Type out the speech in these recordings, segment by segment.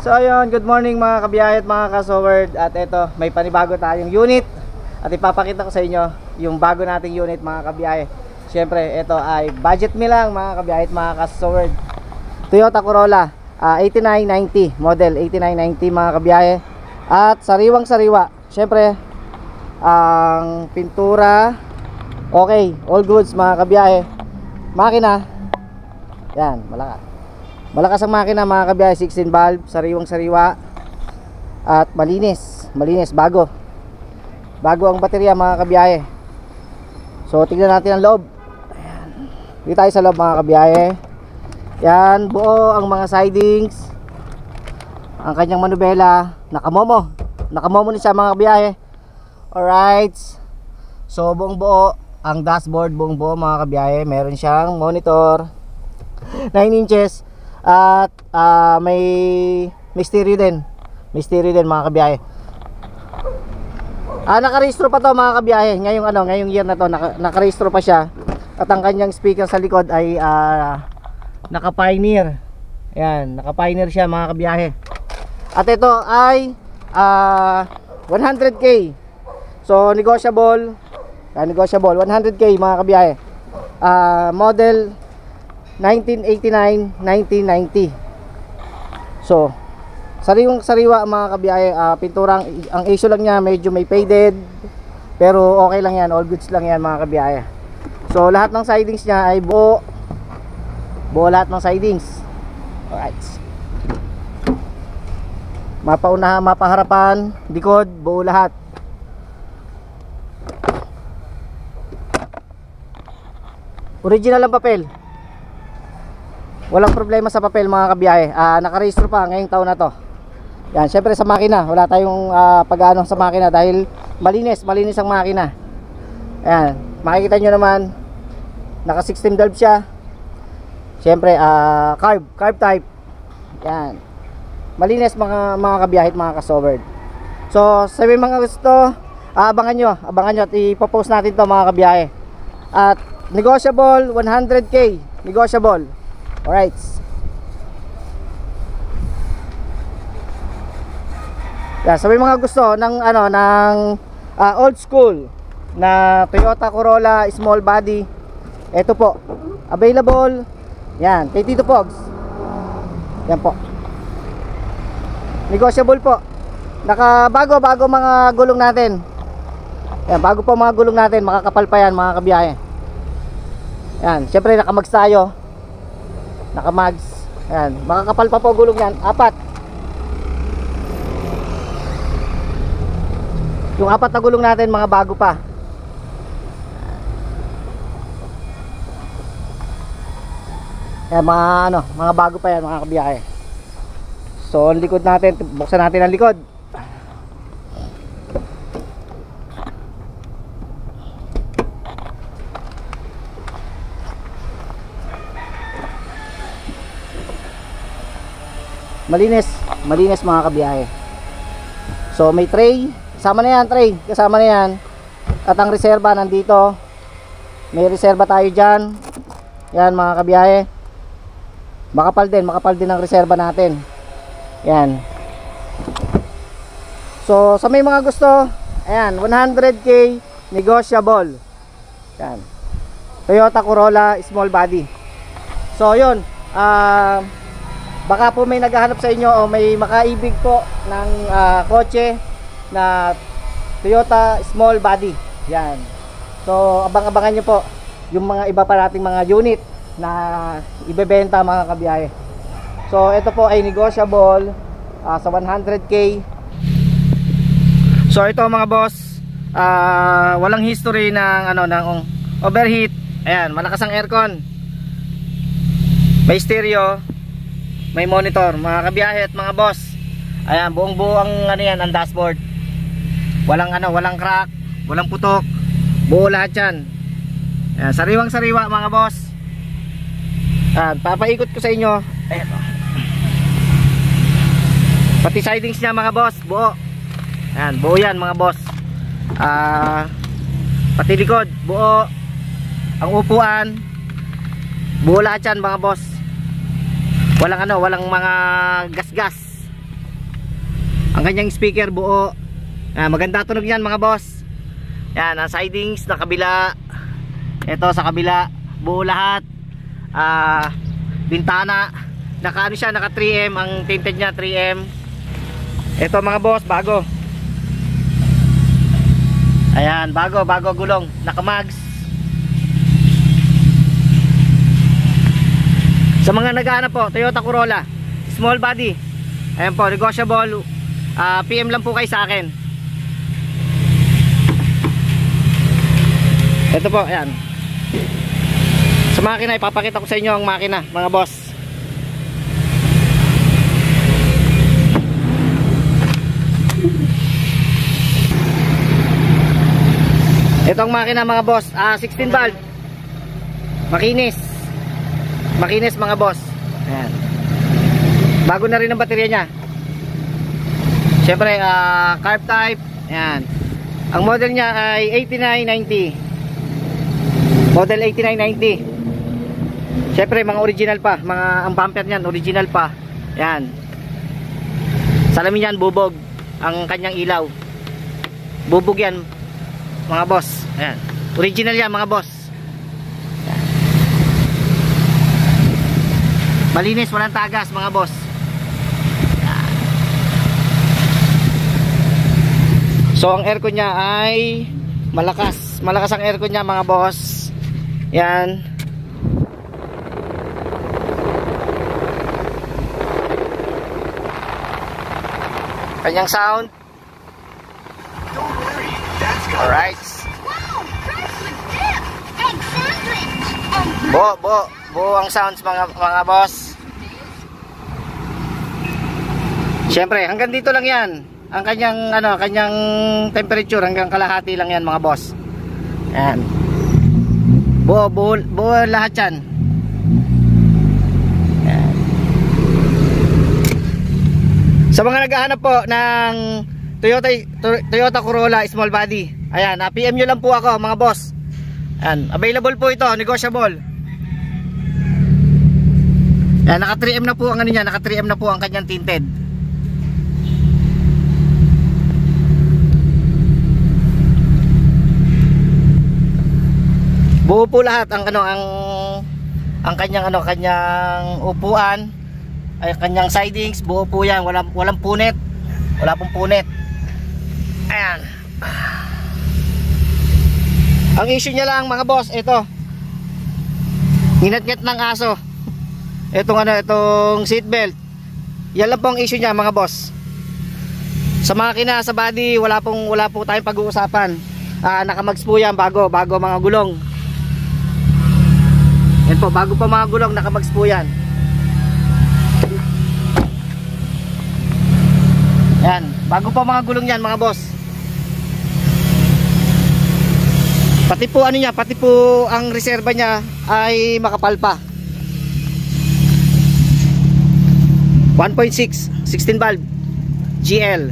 So ayun, good morning mga kabiyahe at mga kasoward. At eto, may panibago tayong unit. At ipapakita ko sa inyo yung bago nating unit mga kabiyahe. Siyempre, ito ay budget meal lang mga kabiyahe at mga kasoward. Toyota Corolla 8990, model 8990 mga kabiyahe. At sariwang sariwa. Siyempre, ang pintura okay, all goods mga kabiyahe. Makina, yan, malakas ang makina mga kabiyahe. 16 valve, sariwang sariwa. At malinis, bago ang baterya mga kabiyahe. So tignan natin ang loob. Ayan. Dito tayo sa loob mga kabiyahe. Yan, buo ang mga sidings. Ang kanyang manubela, nakamomo ni siya mga kabiyahe. Alright. So buong buo ang dashboard, buong buo mga kabiyahe. Meron siyang monitor 9 inches. At may stereo din. May stereo din mga kabiyahe. Nakarehistro pa to mga kabiyahe. Ngayong year na to nakarehistro pa siya. At ang kanyang speaker sa likod ay naka-Pioneer. Ayan, naka-Pioneer siya mga kabiyahe. At ito ay 100k. So negotiable 100k mga kabiyahe. Model 1989, 1990. So sariwang sariwa mga kabiyahe. Pintura, ang issue lang niya medyo may faded, pero okay lang yan, all goods lang yan mga kabiyahe. So lahat ng sidings niya ay buo lahat ng sidings. Alright, mapaunahan, mapaharapan, likod, buo lahat. Original ang papel, walang problema sa papel mga kabiyahe. Nakarehistro pa ngayong taon na to. Yan, syempre sa makina wala tayong pag-ano sa makina dahil malinis ang makina. Ayan, makikita nyo naman naka 16 valve siya. Syempre carb type. Yan, malinis mga kabiyahe at mga kasoward. So sa mga gusto, abangan nyo at ipopost natin to mga kabiyahe. At negotiable 100k, negotiable. Alright. Yeah, sabi mga gusto ng old school na Toyota Corolla small body, ito po available. Yan, kay Tito Pogs. Yan po. Negotiable po. Bago mga gulong natin. Yan, bago po mga gulong natin, makakapal pa yan mga kabiyahe. Yan, syempre nakamags tayo. Nakamags. Ayan, makakapal pa po gulong yan. 4. Yung 4 na gulong natin mga bago pa. Ayan, mga bago pa yan mga kabiyahe. So ang likod natin, buksan natin ang likod. Malinis mga kabiyahe. So may tray, kasama na yan. At ang reserba nandito. May reserba tayo dyan. Yan mga kabiyahe. Makapal din ang reserba natin. Yan. So sa may mga gusto, ayan, 100k, negotiable. Yan, Toyota Corolla small body. So yun, baka po may naghahanap sa inyo o may makaibig po ng kotse na Toyota small body. Yan. So abang-abangan nyo po yung mga iba pa nating mga unit na ibebenta mga kabiyahe. So ito po ay negotiable sa 100k. So ito mga boss, walang history ng overheat. Ayan, malakas ang aircon. May stereo, may monitor mga kabiyahe at mga boss. Ayan, buong buo ang ang dashboard. Walang crack, walang putok. Buo lahat 'yan. Ayan, sariwang sariwa mga boss. Ayan, papaikot ko sa inyo. Ayan. Pati sidings niya mga boss, buo. Ayan, buo 'yan mga boss. Pati likod, buo. Ang upuan, buo lahat 'yan mga boss. Walang mga gas-gas. Ang kanyang speaker buo. Maganda tunog yan mga boss. Yan, ang sidings na kabila. Ito sa kabila, buo lahat. Bintana, naka ano siya, naka 3M, ang tinted niya 3M. Ito mga boss, bago. Ayan, bago gulong, naka mags. Sa mga naghahanap po, Toyota Corolla small body, ayan po, negotiable. PM lang po kayo sa akin. Ito po, ayan. Sa makina, ipapakita ko sa inyo ang makina mga boss. Itong makina mga boss, 16 valve. Makinis mga boss. Ayan. Bago na rin ang baterya niya. Siyempre, carb type. Ayan. Ang model niya ay 8990. Model 8990. Siyempre, mga original pa. Ang bumper niyan, original pa. Ayan. Salamin yan, bubog. Ang kanyang ilaw. Bubog yan, mga boss. Ayan. Original yan, mga boss. Ayan. Malinis, walang tagas, mga boss. Ayan. So, ang aircon niya ay malakas. Malakas ang aircon niya, mga boss. Yan. Kanyang sound. Alright. Buo ang sounds mga boss. Siyempre, hanggang dito lang yan. Ang kanyang temperature hanggang kalahati lang yan mga boss. Yan. Buo lahat yan. Yan. Sa mga naghahanap po ng Toyota Corolla small body, ayan, PM nyo lang po ako mga boss. Ayan, available po ito, negotiable. Ayan, naka 3M na po ang ano niya, naka 3M na po ang kanyang tinted. Buo po lahat ang kanyang upuan, ay kanyang sidings, buo po yan, walang punit. Wala pong punit. Ayan. Ang issue niya lang mga boss, ito. Nginat-ngat ng aso. Itong seatbelt. Yan lang po ang issue niya mga boss. Sa makina, sa body, wala po tayong pag-uusapan. Nakamags po yan, bago mga gulong. Yan po, bago pa mga gulong, nakamags po yan. Yan, bago pa mga gulong yan mga boss. Pati po pati po ang reserba niya ay makapal pa. 1.6 16 valve GL.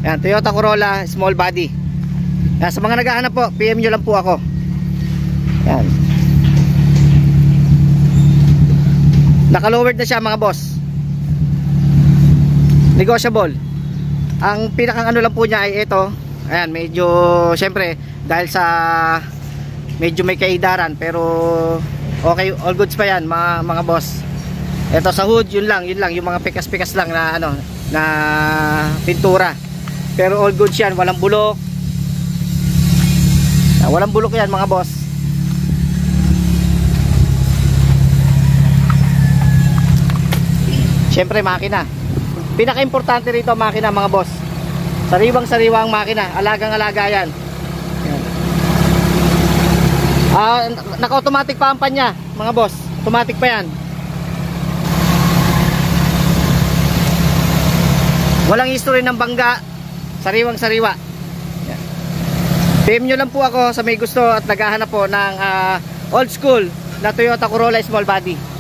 Yan, Toyota Corolla small body. Yan, sa mga naghahanap po, PM nyo lang po ako. Yan. Naka-lowered na siya mga boss. Negotiable. Ang pinakang ano lang po niya ay ito. Ayan, medyo syempre dahil sa medyo may kaidaran, pero okay, all goods pa yan mga boss. Ito sa hood, yun lang yung mga pikas-pikas lang na na pintura. Pero all goods yan, walang bulok. Walang bulok yan mga boss. Syempre makina. Pinaka-importante rito makina mga boss. Sariwang-sariwang makina, alagang-alaga yan. Naka-automatic pa ang panya mga boss. Automatic pa yan. Walang history ng bangga. Sariwang-sariwa. PM nyo lang po ako sa may gusto at naghahanap po ng old school na Toyota Corolla small body.